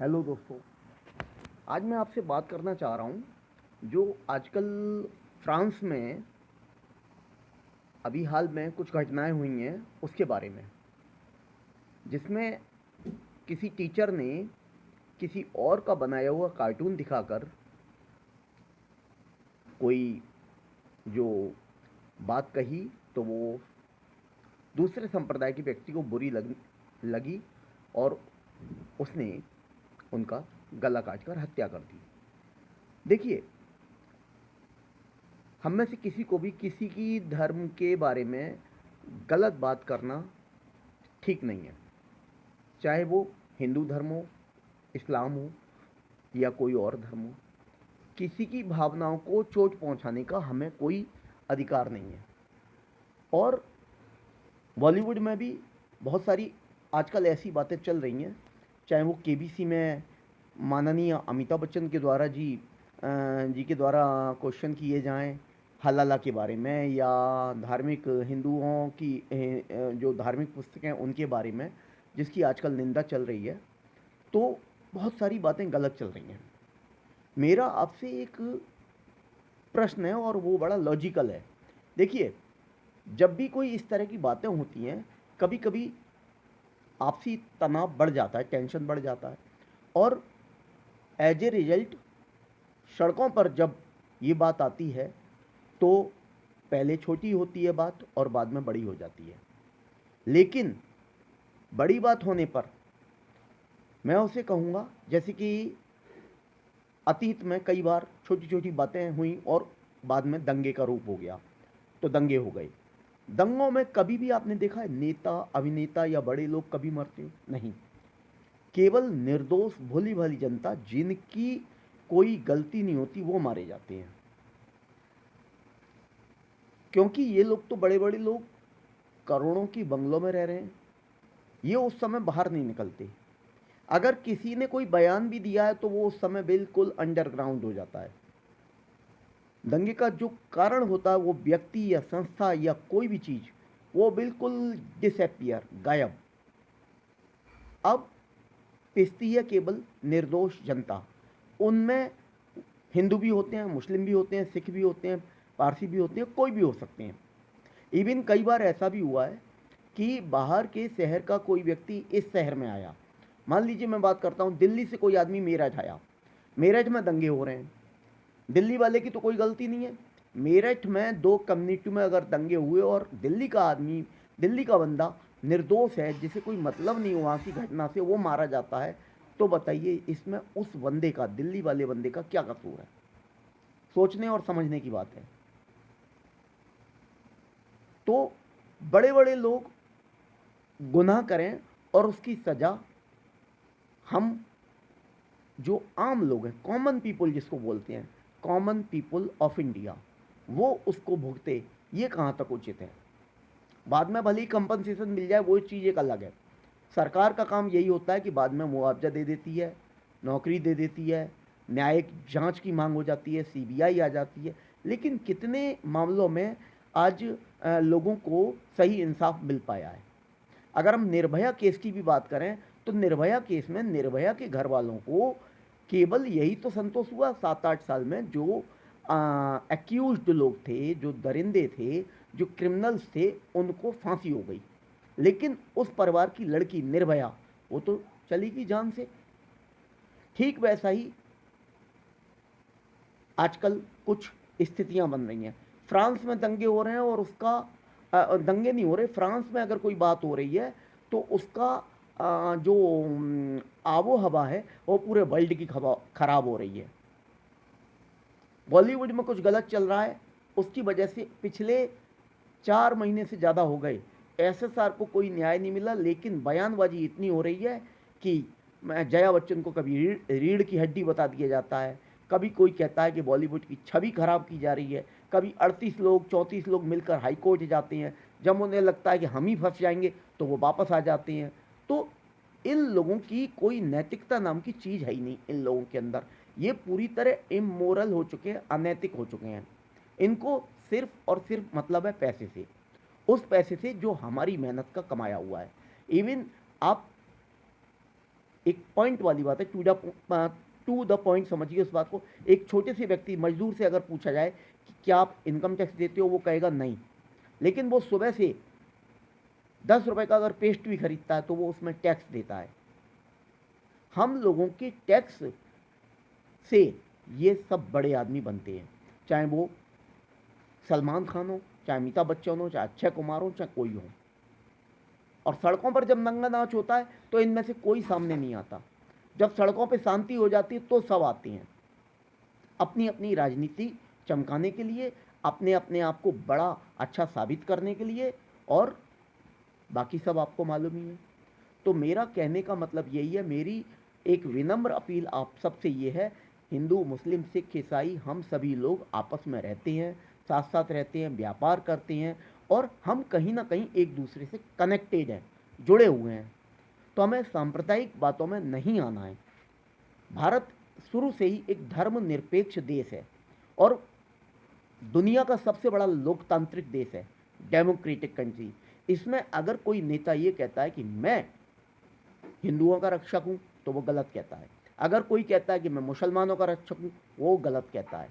Hello दोस्तों। आज मैं आपसे बात करना चाह रहा हूँ जो आजकल फ्रांस में अभी हाल में कुछ घटनाएं हुई हैं उसके बारे में, जिसमें किसी टीचर ने किसी और का बनाया हुआ कार्टून दिखाकर कोई जो बात कही तो वो दूसरे संप्रदाय के व्यक्ति को बुरी लगी और उसने उनका गला काटकर हत्या कर दी। देखिए, हम में से किसी को भी किसी की धर्म के बारे में गलत बात करना ठीक नहीं है, चाहे वो हिंदू धर्म हो, इस्लाम हो या कोई और धर्म हो। किसी की भावनाओं को चोट पहुंचाने का हमें कोई अधिकार नहीं है। और बॉलीवुड में भी बहुत सारी आजकल ऐसी बातें चल रही हैं, चाहे वो केबीसी में माननीय अमिताभ बच्चन के द्वारा जी के द्वारा क्वेश्चन किए जाएं हलाला के बारे में, या धार्मिक हिंदुओं की जो धार्मिक पुस्तकें हैं उनके बारे में जिसकी आजकल निंदा चल रही है। तो बहुत सारी बातें गलत चल रही हैं। मेरा आपसे एक प्रश्न है और वो बड़ा लॉजिकल है। देखिए, जब भी कोई इस तरह की बातें होती हैं, कभी कभी आपसी तनाव बढ़ जाता है, टेंशन बढ़ जाता है, और एज ए रिजल्ट सड़कों पर जब ये बात आती है तो पहले छोटी होती है बात और बाद में बड़ी हो जाती है। लेकिन बड़ी बात होने पर मैं उसे कहूँगा, जैसे कि अतीत में कई बार छोटी छोटी बातें हुई और बाद में दंगे का रूप हो गया, तो दंगे हो गए। दंगों में कभी भी आपने देखा है नेता, अभिनेता या बड़े लोग कभी मरते? नहीं। केवल निर्दोष भोली भाली जनता जिनकी कोई गलती नहीं होती वो मारे जाते हैं, क्योंकि ये लोग तो बड़े बड़े लोग करोड़ों की बंगलों में रह रहे हैं, ये उस समय बाहर नहीं निकलते। अगर किसी ने कोई बयान भी दिया है तो वो उस समय बिल्कुल अंडरग्राउंड हो जाता है। दंगे का जो कारण होता है वो व्यक्ति या संस्था या कोई भी चीज, वो बिल्कुल डिसअपियर, गायब। अब पिसती है केवल निर्दोष जनता। उनमें हिंदू भी होते हैं, मुस्लिम भी होते हैं, सिख भी होते हैं, पारसी भी होते हैं, कोई भी हो सकते हैं। इवन कई बार ऐसा भी हुआ है कि बाहर के शहर का कोई व्यक्ति इस शहर में आया। मान लीजिए मैं बात करता हूँ, दिल्ली से कोई आदमी मेरठ आया, मेरठ में दंगे हो रहे हैं, दिल्ली वाले की तो कोई गलती नहीं है। मेरठ में दो कम्युनिटी में अगर दंगे हुए और दिल्ली का आदमी, दिल्ली का बंदा निर्दोष है, जिसे कोई मतलब नहीं वहाँ की घटना से, वो मारा जाता है, तो बताइए इसमें उस बंदे का, दिल्ली वाले बंदे का क्या कसूर है? सोचने और समझने की बात है। तो बड़े बड़े लोग गुनाह करें और उसकी सजा हम जो आम लोग हैं, कॉमन पीपल जिसको बोलते हैं, कॉमन पीपल ऑफ इंडिया, वो उसको भुगते, ये कहाँ तक उचित है? बाद में भले ही कंपनसेशन मिल जाए वो चीज़ एक अलग है। सरकार का काम यही होता है कि बाद में मुआवजा दे देती है, नौकरी दे देती है, न्यायिक जांच की मांग हो जाती है, सीबीआई आ जाती है। लेकिन कितने मामलों में आज लोगों को सही इंसाफ मिल पाया है? अगर हम निर्भया केस की भी बात करें तो निर्भया केस में निर्भया के घर वालों को केवल यही तो संतोष हुआ 7-8 साल में, जो एक्यूज्ड लोग थे, जो दरिंदे थे, जो क्रिमिनल्स थे, उनको फांसी हो गई। लेकिन उस परिवार की लड़की निर्भया, वो तो चली गई जान से। ठीक वैसा ही आजकल कुछ स्थितियां बन रही हैं। फ्रांस में दंगे हो रहे हैं और उसका दंगे नहीं हो रहे, फ्रांस में अगर कोई बात हो रही है तो उसका जो आबो हवा है वो पूरे वर्ल्ड की खराब हो रही है। बॉलीवुड में कुछ गलत चल रहा है, उसकी वजह से पिछले 4 महीने से ज़्यादा हो गए एसएसआर को कोई न्याय नहीं मिला। लेकिन बयानबाजी इतनी हो रही है कि मैं जया बच्चन को कभी रीढ़ की हड्डी बता दिया जाता है, कभी कोई कहता है कि बॉलीवुड की छवि खराब की जा रही है, कभी 38 लोग 34 लोग मिलकर हाईकोर्ट जाते हैं, जब उन्हें लगता है कि हम ही फंस जाएंगे तो वो वापस आ जाते हैं। तो इन लोगों की कोई नैतिकता नाम की चीज़ है ही नहीं इन लोगों के अंदर। ये पूरी तरह इमोरल हो चुके हैं, अनैतिक हो चुके हैं। इनको सिर्फ और सिर्फ मतलब है पैसे से, उस पैसे से जो हमारी मेहनत का कमाया हुआ है। इवन आप एक पॉइंट वाली बात है, टू द पॉइंट समझिए उस बात को। एक छोटे से व्यक्ति मजदूर से अगर पूछा जाए कि क्या आप इनकम टैक्स देते हो, वो कहेगा नहीं, लेकिन वो सुबह से 10 रुपए का अगर पेस्ट भी खरीदता है तो वो उसमें टैक्स देता है। हम लोगों के टैक्स से ये सब बड़े आदमी बनते हैं, चाहे वो सलमान खान हो, चाहे अमिताभ बच्चन हो, चाहे अक्षय कुमार हो, चाहे कोई हो। और सड़कों पर जब नंगा नाच होता है तो इनमें से कोई सामने नहीं आता। जब सड़कों पे शांति हो जाती है तो सब आते हैं अपनी अपनी राजनीति चमकाने के लिए, अपने अपने आप को बड़ा अच्छा साबित करने के लिए, और बाकी सब आपको मालूम ही है। तो मेरा कहने का मतलब यही है, मेरी एक विनम्र अपील आप सबसे ये है, हिंदू मुस्लिम सिख ईसाई हम सभी लोग आपस में रहते हैं, साथ साथ रहते हैं, व्यापार करते हैं, और हम कहीं ना कहीं एक दूसरे से कनेक्टेड हैं, जुड़े हुए हैं। तो हमें सांप्रदायिक बातों में नहीं आना है। भारत शुरू से ही एक धर्मनिरपेक्ष देश है और दुनिया का सबसे बड़ा लोकतांत्रिक देश है, डेमोक्रेटिक कंट्री। इसमें अगर कोई नेता ये कहता है कि मैं हिंदुओं का रक्षक हूं तो वो गलत कहता है। अगर कोई कहता है कि मैं मुसलमानों का रक्षक हूं, वो गलत कहता है।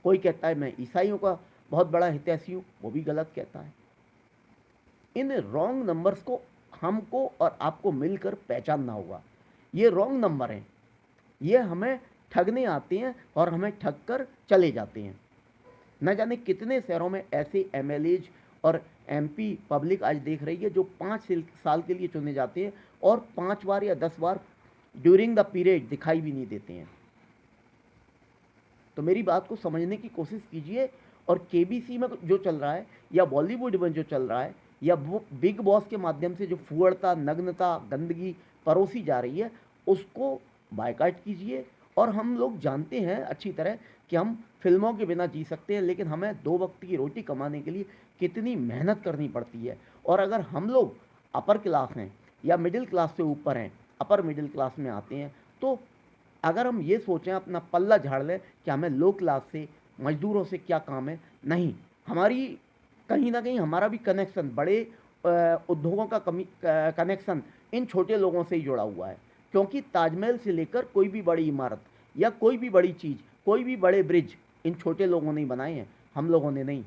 कोई कहता है मैं ईसाइयों का बहुत बड़ा हितैषी हूं, वो भी गलत कहता है। इन रॉन्ग नंबर्स को हमको और आपको मिलकर पहचानना होगा। ये रॉन्ग नंबर हैं, ये हमें ठगने आते हैं और हमें ठग कर चले जाते हैं। न जाने कितने शहरों में ऐसे एमएलएज और एमपी पब्लिक आज देख रही है जो 5 साल के लिए चुने जाते हैं और 5 बार या 10 बार ड्यूरिंग द पीरियड दिखाई भी नहीं देते हैं। तो मेरी बात को समझने की कोशिश कीजिए। और केबीसी में जो चल रहा है या बॉलीवुड में जो चल रहा है या वो बिग बॉस के माध्यम से जो फुहड़ता, नग्नता, गंदगी परोसी जा रही है, उसको बायकाट कीजिए। और हम लोग जानते हैं अच्छी तरह कि हम फिल्मों के बिना जी सकते हैं, लेकिन हमें 2 वक्त की रोटी कमाने के लिए कितनी मेहनत करनी पड़ती है। और अगर हम लोग अपर क्लास हैं या मिडिल क्लास से ऊपर हैं, अपर मिडिल क्लास में आते हैं, तो अगर हम ये सोचें, अपना पल्ला झाड़ लें कि हमें लो क्लास से, मजदूरों से क्या काम है, नहीं। हमारी कहीं ना कहीं हमारा भी कनेक्शन बड़े उद्योगों का कनेक्शन इन छोटे लोगों से ही जुड़ा हुआ है। क्योंकि ताजमहल से लेकर कोई भी बड़ी इमारत या कोई भी बड़ी चीज़, कोई भी बड़े ब्रिज इन छोटे लोगों ने बनाए हैं, हम लोगों ने नहीं।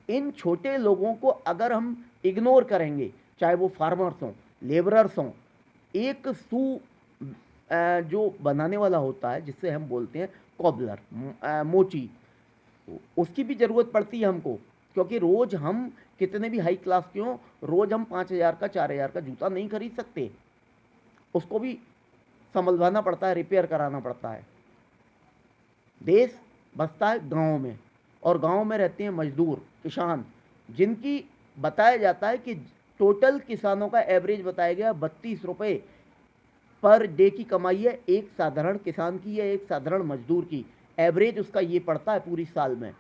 इन छोटे लोगों को अगर हम इग्नोर करेंगे, चाहे वो फार्मर्स हों, लेबरर्स हों, एक जो बनाने वाला होता है जिससे हम बोलते हैं कॉबलर, मोची, उसकी भी ज़रूरत पड़ती है हमको। क्योंकि रोज़ हम कितने भी हाई क्लास के हों, रोज़ हम 5,000 का 4,000 का जूता नहीं खरीद सकते, उसको भी संभलवाना पड़ता है, रिपेयर कराना पड़ता है। देश बसता है गाँव में, और गाँव में रहते हैं मजदूर, किसान, जिनकी बताया जाता है कि टोटल किसानों का एवरेज बताया गया 32 रुपये पर डे की कमाई है एक साधारण किसान की या एक साधारण मजदूर की। एवरेज उसका ये पड़ता है पूरी साल में।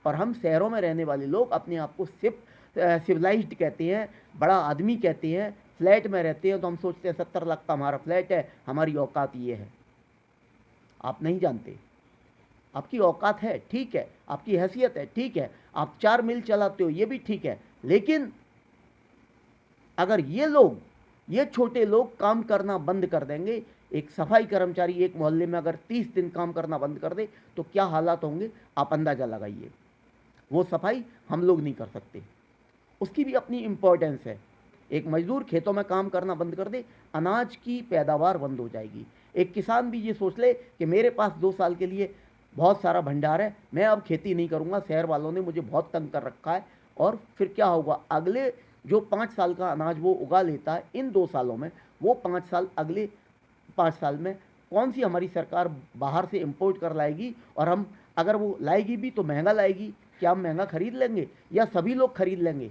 और हम शहरों में रहने वाले लोग अपने आप को सिविलाइज्ड कहते हैं, बड़ा आदमी कहते हैं, फ्लैट में रहते हैं तो हम सोचते हैं 70 लाख का हमारा फ्लैट है, हमारी औकात ये है। आप नहीं जानते, आपकी औकात है, ठीक है, आपकी हैसियत है, ठीक है, आप 4 मिल चलाते हो, ये भी ठीक है। लेकिन अगर ये छोटे लोग काम करना बंद कर देंगे, एक सफाई कर्मचारी एक मोहल्ले में अगर 30 दिन काम करना बंद कर दे तो क्या हालात होंगे, आप अंदाज़ा लगाइए। वो सफाई हम लोग नहीं कर सकते, उसकी भी अपनी इम्पोर्टेंस है। एक मजदूर खेतों में काम करना बंद कर दे, अनाज की पैदावार बंद हो जाएगी। एक किसान भी ये सोच ले कि मेरे पास 2 साल के लिए बहुत सारा भंडार है, मैं अब खेती नहीं करूँगा, शहर वालों ने मुझे बहुत तंग कर रखा है। और फिर क्या होगा, अगले जो 5 साल का अनाज वो उगा लेता है, इन 2 सालों में वो 5 साल, अगले 5 साल में कौन सी हमारी सरकार बाहर से इंपोर्ट कर लाएगी, और हम अगर वो लाएगी भी तो महंगा लाएगी। क्या हम महंगा खरीद लेंगे या सभी लोग खरीद लेंगे?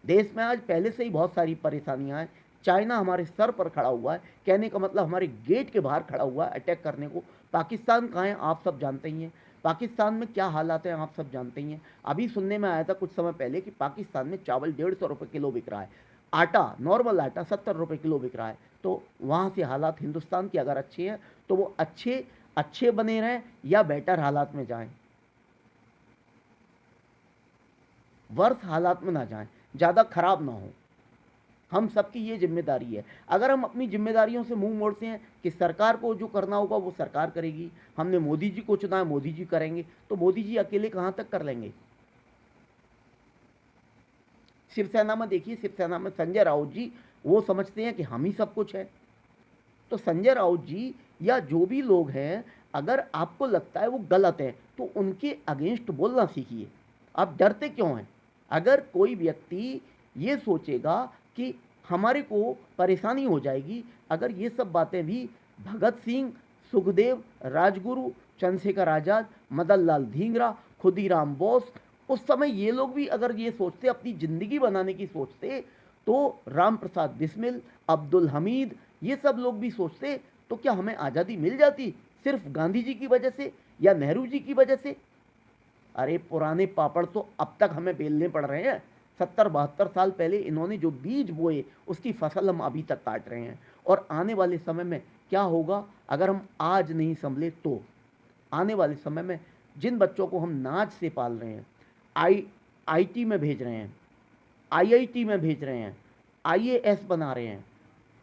देश में आज पहले से ही बहुत सारी परेशानियां हैं। चाइना हमारे सर पर खड़ा हुआ है, कहने का मतलब हमारे गेट के बाहर खड़ा हुआ है अटैक करने को। पाकिस्तान कहाँ है आप सब जानते ही हैं, पाकिस्तान में क्या हालात हैं आप सब जानते ही हैं। अभी सुनने में आया था कुछ समय पहले कि पाकिस्तान में चावल 150 रुपये किलो बिक रहा है, आटा, नॉर्मल आटा 70 रुपये किलो बिक रहा है। तो वहाँ से हालात हिंदुस्तान के अगर अच्छे हैं तो वो अच्छे बने रहें या बेटर हालात में जाएं, वर्ष हालात में ना जाएं, ज़्यादा खराब ना हो। हम सबकी ये जिम्मेदारी है। अगर हम अपनी जिम्मेदारियों से मुंह मोड़ते हैं कि सरकार को जो करना होगा वो सरकार करेगी, हमने मोदी जी को चुना है मोदी जी करेंगे, तो मोदी जी अकेले कहां तक कर लेंगे। शिवसेना में देखिए, शिवसेना में संजय राउत जी वो समझते हैं कि हम ही सब कुछ है। तो संजय राउत जी या जो भी लोग हैं, अगर आपको लगता है वो गलत है तो उनके अगेंस्ट बोलना सीखिए। आप डरते क्यों हैं। अगर कोई व्यक्ति ये सोचेगा कि हमारे को परेशानी हो जाएगी, अगर ये सब बातें भी भगत सिंह, सुखदेव, राजगुरु, चंद्रशेखर आजाद, मदन लाल धींगरा, खुदीराम बोस, उस समय ये लोग भी अगर ये सोचते, अपनी जिंदगी बनाने की सोचते, तो राम प्रसाद बिस्मिल, अब्दुल हमीद, ये सब लोग भी सोचते, तो क्या हमें आज़ादी मिल जाती सिर्फ गांधी जी की वजह से या नेहरू जी की वजह से। अरे पुराने पापड़ तो अब तक हमें बेलने पड़ रहे हैं। 70-72 साल पहले इन्होंने जो बीज बोए उसकी फसल हम अभी तक काट रहे हैं। और आने वाले समय में क्या होगा अगर हम आज नहीं संभले तो। आने वाले समय में जिन बच्चों को हम नाच से पाल रहे हैं, आईटी में भेज रहे हैं, आईआईटी में भेज रहे हैं, आईएएस बना रहे हैं,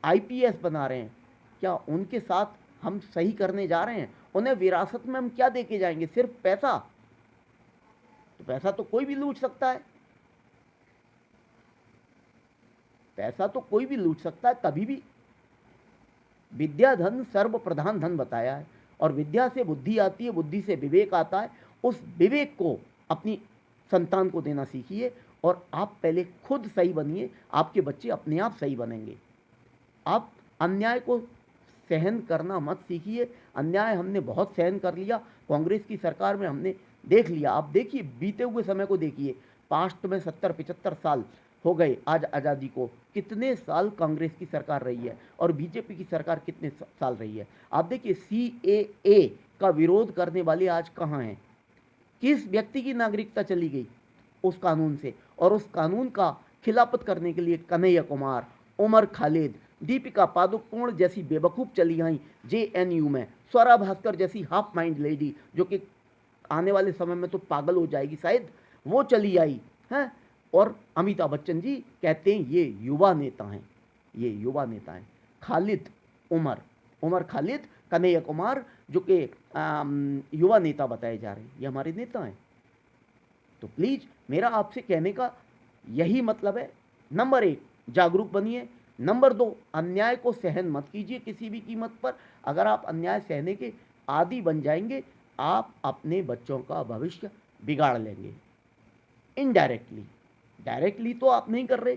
आईपीएस बना रहे हैं, क्या उनके साथ हम सही करने जा रहे हैं। उन्हें विरासत में हम क्या देके जाएंगे, सिर्फ पैसा। तो पैसा तो कोई भी लूट सकता है, पैसा तो कोई भी लूट सकता है कभी भी। विद्या धन सर्व प्रधान धन बताया है। और विद्या से बुद्धि आती है, बुद्धि से विवेक आता है। उस विवेक को अपनी संतान को देना सीखिए और आप पहले खुद सही बनिए, आपके बच्चे अपने आप सही बनेंगे। आप अन्याय को सहन करना मत सीखिए। अन्याय हमने बहुत सहन कर लिया, कांग्रेस की सरकार में हमने देख लिया। आप देखिए बीते हुए समय को देखिए, पास्ट में 70-75 साल हो गए आज आज़ादी को, कितने साल कांग्रेस की सरकार रही है और बीजेपी की सरकार कितने साल रही है। आप देखिए सीएए का विरोध करने वाले आज कहाँ हैं, किस व्यक्ति की नागरिकता चली गई उस कानून से। और उस कानून का खिलाफत करने के लिए कन्हैया कुमार, उमर खालिद, दीपिका पादुकोण जैसी बेवकूफ़ चली आई जेएनयू में, स्वरा भास्कर जैसी हाफ माइंड लेडी जो कि आने वाले समय में तो पागल हो जाएगी शायद, वो चली आई हैं। और अमिताभ बच्चन जी कहते हैं ये युवा नेता हैं, ये युवा नेता हैं। खालिद उमर खालिद, कन्हैया कुमार जो कि युवा नेता बताए जा रहे हैं, ये हमारे नेता हैं। तो प्लीज़ मेरा आपसे कहने का यही मतलब है, नंबर 1 जागरूक बनिए, नंबर 2 अन्याय को सहन मत कीजिए किसी भी कीमत पर। अगर आप अन्याय सहने के आदी बन जाएंगे, आप अपने बच्चों का भविष्य बिगाड़ लेंगे इनडायरेक्टली। डायरेक्टली तो आप नहीं कर रहे,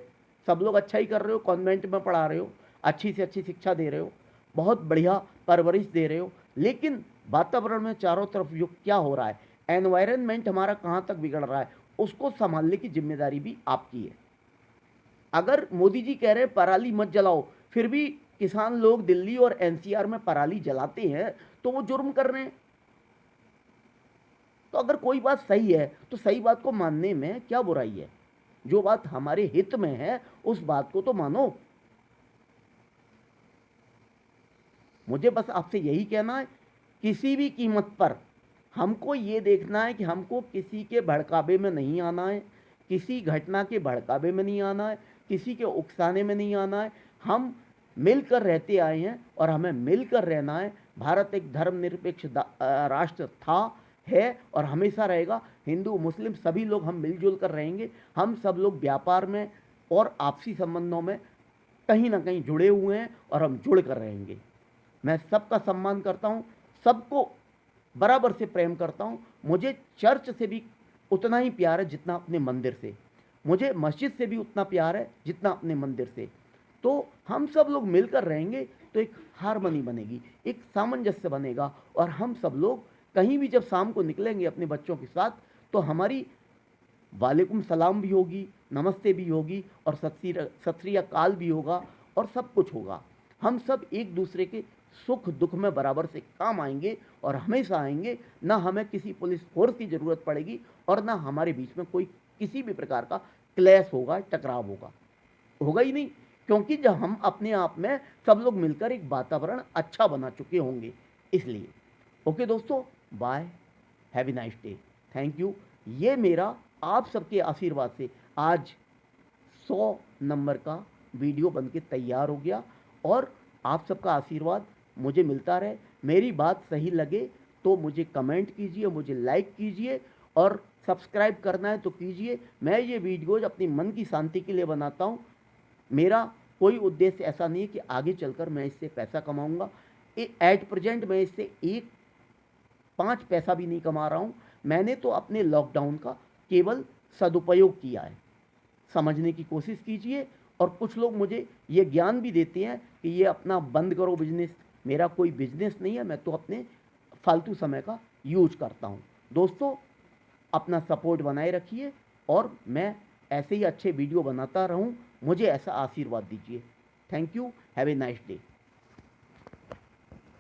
सब लोग अच्छा ही कर रहे हो, कॉन्वेंट में पढ़ा रहे हो, अच्छी से अच्छी शिक्षा दे रहे हो, बहुत बढ़िया परवरिश दे रहे हो, लेकिन वातावरण में चारों तरफ जो क्या हो रहा है, एनवायरनमेंट हमारा कहाँ तक बिगड़ रहा है, उसको संभालने की जिम्मेदारी भी आपकी है। अगर मोदी जी कह रहे हैं पराली मत जलाओ, फिर भी किसान लोग दिल्ली और एनसीआर में पराली जलाते हैं, तो वो जुर्म कर रहे हैं। तो अगर कोई बात सही है तो सही बात को मानने में क्या बुराई है। जो बात हमारे हित में है उस बात को तो मानो। मुझे बस आपसे यही कहना है, किसी भी कीमत पर हमको ये देखना है कि हमको किसी के भड़कावे में नहीं आना है, किसी घटना के भड़कावे में नहीं आना है, किसी के उकसाने में नहीं आना है। हम मिलकर रहते आए हैं और हमें मिलकर रहना है। भारत एक धर्मनिरपेक्ष राष्ट्र था, है और हमेशा रहेगा। हिंदू मुस्लिम सभी लोग हम मिलजुल कर रहेंगे। हम सब लोग व्यापार में और आपसी संबंधों में कहीं ना कहीं जुड़े हुए हैं और हम जुड़ कर रहेंगे। मैं सबका सम्मान करता हूँ, सबको बराबर से प्रेम करता हूँ। मुझे चर्च से भी उतना ही प्यार है जितना अपने मंदिर से, मुझे मस्जिद से भी उतना प्यार है जितना अपने मंदिर से। तो हम सब लोग मिलकर रहेंगे तो एक हारमोनी बनेगी, एक सामंजस्य बनेगा। और हम सब लोग कहीं भी जब शाम को निकलेंगे अपने बच्चों के साथ, तो हमारी वालेकुम सलाम भी होगी, नमस्ते भी होगी और सत श्री अकाल भी होगा और सब कुछ होगा। हम सब एक दूसरे के सुख दुख में बराबर से काम आएंगे और हमेशा आएंगे। ना हमें किसी पुलिस फोर्स की ज़रूरत पड़ेगी और ना हमारे बीच में कोई किसी भी प्रकार का क्लैश होगा, टकराव होगा, होगा ही नहीं। क्योंकि जब हम अपने आप में सब लोग मिलकर एक वातावरण अच्छा बना चुके होंगे, इसलिए। ओके दोस्तों, bye, have a nice day, thank you. ये मेरा आप सबके आशीर्वाद से आज 100 नंबर का वीडियो बन के तैयार हो गया और आप सबका आशीर्वाद मुझे मिलता रहे। मेरी बात सही लगे तो मुझे कमेंट कीजिए, मुझे लाइक कीजिए और सब्सक्राइब करना है तो कीजिए। मैं ये वीडियोज़ अपनी मन की शांति के लिए बनाता हूँ। मेरा कोई उद्देश्य ऐसा नहीं है कि आगे चलकर मैं इससे पैसा कमाऊँगा। एट प्रेजेंट मैं इससे 5 पैसा भी नहीं कमा रहा हूँ। मैंने तो अपने लॉकडाउन का केवल सदुपयोग किया है। समझने की कोशिश कीजिए। और कुछ लोग मुझे ये ज्ञान भी देते हैं कि ये अपना बंद करो बिजनेस। मेरा कोई बिजनेस नहीं है, मैं तो अपने फालतू समय का यूज करता हूँ। दोस्तों, अपना सपोर्ट बनाए रखिए और मैं ऐसे ही अच्छे वीडियो बनाता रहूँ, मुझे ऐसा आशीर्वाद दीजिए। Thank you. Have a nice day.